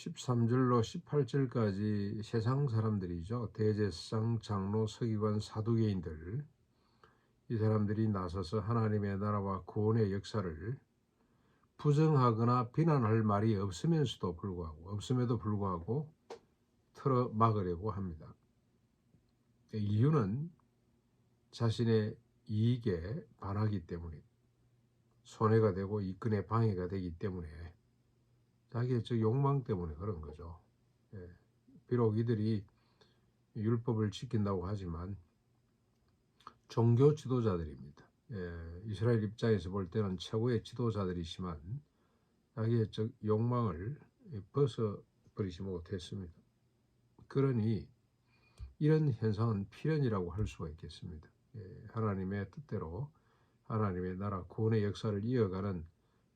13절로 18절까지 세상 사람들이죠. 대제사장, 장로, 서기관, 사두개인들, 이 사람들이 나서서 하나님의 나라와 구원의 역사를 부정하거나 비난할 말이 없음에도 불구하고 틀어 막으려고 합니다. 이유는 자신의 이익에 반하기 때문에, 손해가 되고 이권에 방해가 되기 때문에, 자기의 욕망 때문에 그런 거죠. 비록 이들이 율법을 지킨다고 하지만 종교 지도자들입니다. 이스라엘 입장에서 볼 때는 최고의 지도자들이지만 자기의 욕망을 벗어버리지 못했습니다. 그러니 이런 현상은 필연이라고 할 수가 있겠습니다. 하나님의 뜻대로 하나님의 나라 구원의 역사를 이어가는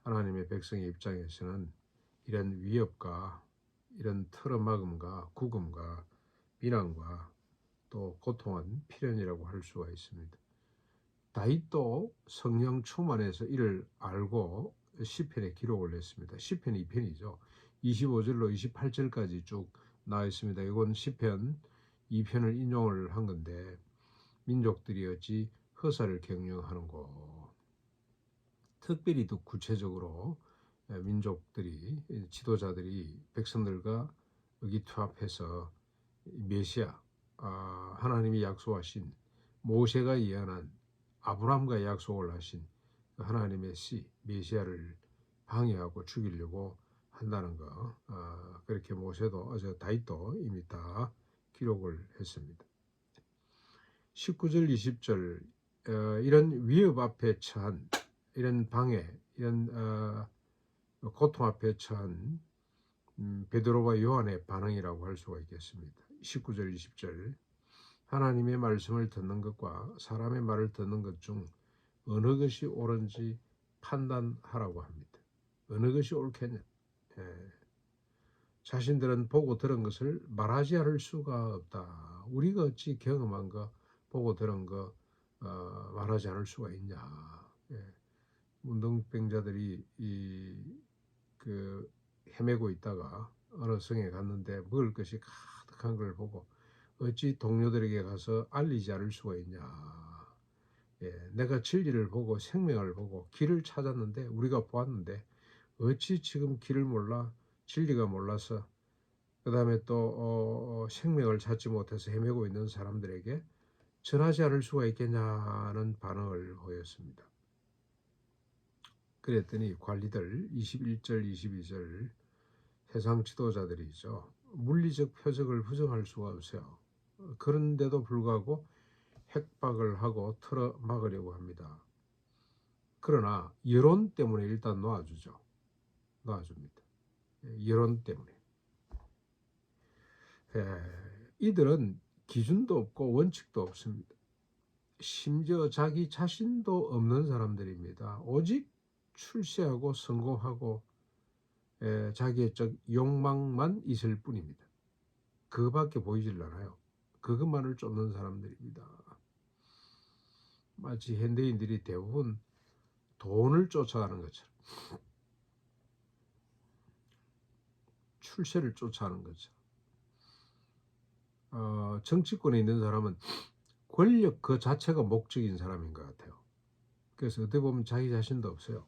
하나님의 백성의 입장에서는 이런 위협과 이런 틀어막음과 구금과 비난과 또 고통은 필연이라고 할 수가 있습니다. 다윗도 성령 충만해서 이를 알고 시편에 기록을 했습니다. 시편 2편이죠. 25절로 28절까지 쭉 나와 있습니다. 이건 시편 2편을 인용을 한 건데, 민족들이 어찌 허사를 경영하는고. 특별히 더 구체적으로 민족들이, 지도자들이 백성들과 의기투합해서 메시아, 하나님이 약속하신, 모세가 예언한, 아브라함과 약속을 하신 하나님의 메시아를 방해하고 죽이려고 한다는 거, 그렇게 모세도, 다윗도 이미 다 기록을 했습니다. 19절 20절, 이런 위협 앞에 처한, 이런 방해, 이런 고통 앞에 처한 베드로와 요한의 반응이라고 할 수가 있겠습니다. 19절 20절, 하나님의 말씀을 듣는 것과 사람의 말을 듣는 것 중 어느 것이 옳은지 판단하라고 합니다. 어느 것이 옳겠냐. 자신들은 보고 들은 것을 말하지 않을 수가 없다. 우리가 어찌 경험한 거, 보고 들은 거 말하지 않을 수가 있냐. 문둥병자들이 헤매고 있다가 어느 성에 갔는데 먹을 것이 가득한 걸 보고 어찌 동료들에게 가서 알리지 않을 수가 있냐. 내가 진리를 보고 생명을 보고 길을 찾았는데, 우리가 보았는데 어찌 지금 길을 몰라, 진리가 몰라서, 그 다음에 또 생명을 찾지 못해서 헤매고 있는 사람들에게 전하지 않을 수가 있겠냐는 반응을 보였습니다. 그랬더니 관리들, 21절 22절, 세상 지도자들이죠. 물리적 표적을 부정할 수가 없어요. 그런데도 불구하고 핵박을 하고 틀어 막으려고 합니다. 그러나 여론 때문에 일단 놔줍니다. 여론 때문에. 이들은 기준도 없고 원칙도 없습니다. 심지어 자기 자신도 없는 사람들입니다. 오직 출세하고 성공하고 자기의 욕망만 있을 뿐입니다. 그거밖에 보이질 않아요. 그것만을 쫓는 사람들입니다. 마치 현대인들이 대부분 돈을 쫓아가는 것처럼, 출세를 쫓아가는 것처럼. 정치권에 있는 사람은 권력 그 자체가 목적인 사람인 것 같아요. 그래서 어떻게 보면 자기 자신도 없어요.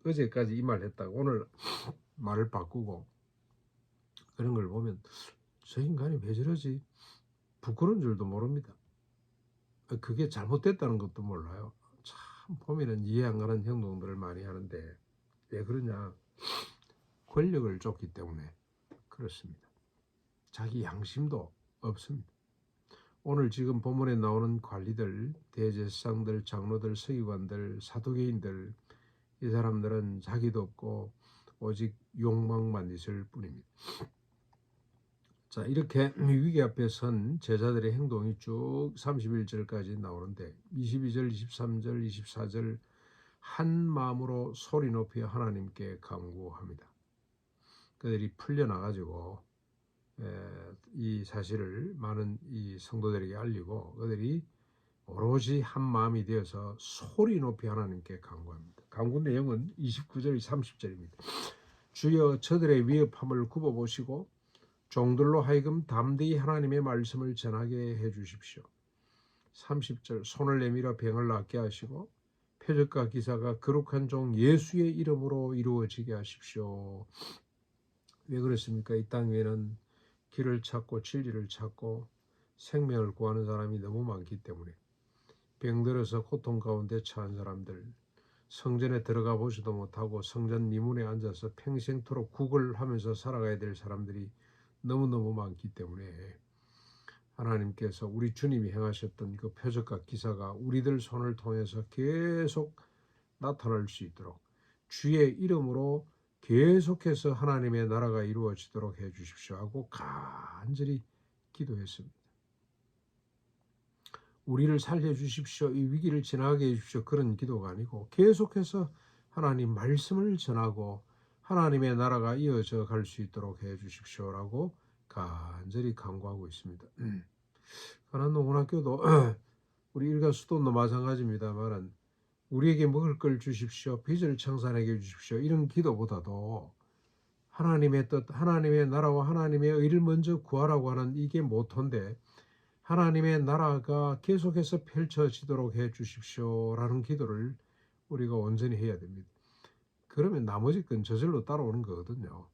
어제까지 이 말 했다가 오늘 말을 바꾸고, 그런 걸 보면 저 인간이 왜 저러지? 부끄러운 줄도 모릅니다. 그게 잘못됐다는 것도 몰라요. 참 보면은 이해 안 가는 행동들을 많이 하는데, 왜 그러냐? 권력을 쫓기 때문에 그렇습니다. 자기 양심도 없습니다. 오늘 지금 본문에 나오는 관리들, 대제사장들, 장로들, 서기관들, 사두개인들, 이 사람들은 자기도 없고 오직 욕망만 있을 뿐입니다. 자, 이렇게 위기 앞에 선 제자들의 행동이 쭉 31절까지 나오는데, 22절, 23절, 24절 한 마음으로 소리 높여 하나님께 간구합니다. 그들이 풀려나가지고 이 사실을 많은 이 성도들에게 알리고, 그들이 오로지 한 마음이 되어서 소리 높이 하나님께 간구합니다. 간구 내용은 29절, 30절입니다. 주여 저들의 위협함을 굽어보시고 종들로 하여금 담대히 하나님의 말씀을 전하게 해주십시오. 30절 손을 내밀어 병을 낫게 하시고 표적과 기사가 거룩한 종 예수의 이름으로 이루어지게 하십시오. 왜 그렇습니까? 이 땅 위에는 길을 찾고 진리를 찾고 생명을 구하는 사람이 너무 많기 때문에 병들어서 고통 가운데 처한 사람들, 성전에 들어가 보지도 못하고 성전 미문에 앉아서 평생토록 구걸하면서 살아가야 될 사람들이 너무너무 많기 때문에 하나님께서 우리 주님이 행하셨던 그 표적과 기사가 우리들 손을 통해서 계속 나타날 수 있도록 주의 이름으로 계속해서 하나님의 나라가 이루어지도록 해주십시오 하고 간절히 기도했습니다. 우리를 살려주십시오. 이 위기를 지나게 해주십시오. 그런 기도가 아니고 계속해서 하나님 말씀을 전하고 하나님의 나라가 이어져 갈 수 있도록 해주십시오라고 간절히 간구하고 있습니다. 가난농군학교도 우리 일가수도도 마찬가지입니다만 우리에게 먹을 걸 주십시오. 빚을 청산하게 해주십시오. 이런 기도보다도 하나님의 뜻, 하나님의 나라와 하나님의 의를 먼저 구하라고 하는 이게 모토인데 하나님의 나라가 계속해서 펼쳐지도록 해주십시오라는 기도를 우리가 온전히 해야 됩니다. 그러면 나머지 건 저절로 따라오는 거거든요.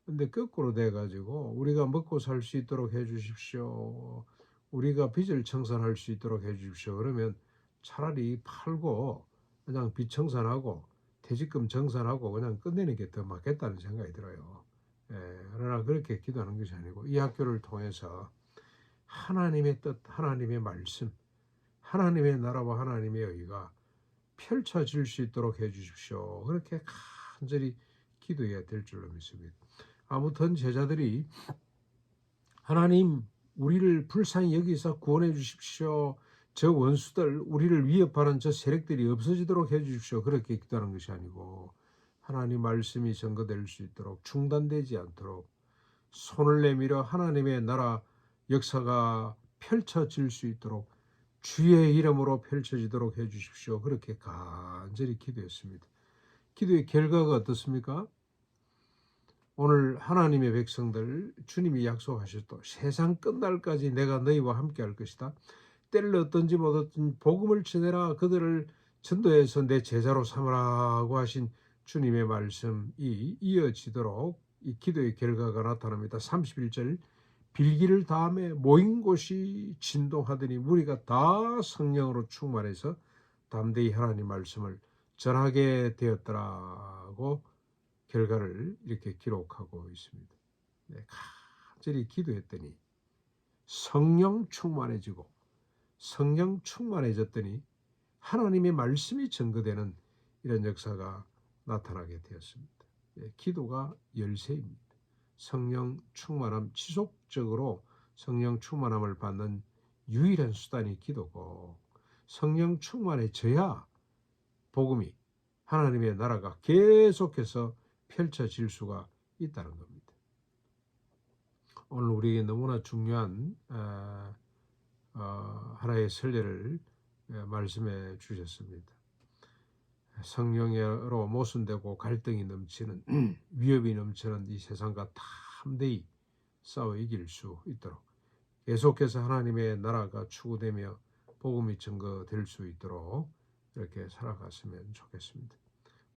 근데 거꾸로 돼가지고 우리가 먹고 살 수 있도록 해주십시오. 우리가 빚을 청산할 수 있도록 해주십시오. 그러면 차라리 팔고 그냥 빚 청산하고 퇴직금 정산하고 그냥 끝내는 게 더 맞겠다는 생각이 들어요. 그러나 그렇게 기도하는 것이 아니고 이 학교를 통해서 하나님의 뜻, 하나님의 말씀, 하나님의 나라와 하나님의 의가 펼쳐질 수 있도록 해주십시오. 그렇게 간절히 기도해야 될 줄로 믿습니다. 아무튼 제자들이 하나님 우리를 불쌍히 여기서 구원해 주십시오. 저 원수들 우리를 위협하는 저 세력들이 없어지도록 해 주십시오. 그렇게 기도하는 것이 아니고 하나님 말씀이 전거될 수 있도록 중단되지 않도록 손을 내밀어 하나님의 나라 역사가 펼쳐질 수 있도록 주의 이름으로 펼쳐지도록 해 주십시오. 그렇게 간절히 기도했습니다. 기도의 결과가 어떻습니까? 오늘 하나님의 백성들 주님이 약속하셨도 세상 끝날까지 내가 너희와 함께 할 것이다. 때를 얻든지 못 얻든지 복음을 전해라. 그들을 전도해서 내 제자로 삼으라고 하신 주님의 말씀이 이어지도록 이 기도의 결과가 나타납니다. 31절 빌기를 다음에 모인 곳이 진동하더니 무리가 다 성령으로 충만해서 담대히 하나님 말씀을 전하게 되었더라고 결과를 이렇게 기록하고 있습니다. 네, 간절히 기도했더니 성령 충만해졌더니 하나님의 말씀이 증거되는 이런 역사가 나타나게 되었습니다. 네, 기도가 열쇠입니다. 성령 충만함, 지속적으로 성령 충만함을 받는 유일한 수단이 기도고 성령 충만해져야 복음이 하나님의 나라가 계속해서 펼쳐질 수가 있다는 겁니다. 오늘 우리에게 너무나 중요한 하나의 선례를 말씀해 주셨습니다. 성령으로 모순되고 갈등이 넘치는 위협이 넘치는 이 세상과 담대히 싸워 이길 수 있도록 계속해서 하나님의 나라가 추구되며 복음이 증거될 수 있도록 이렇게 살아갔으면 좋겠습니다.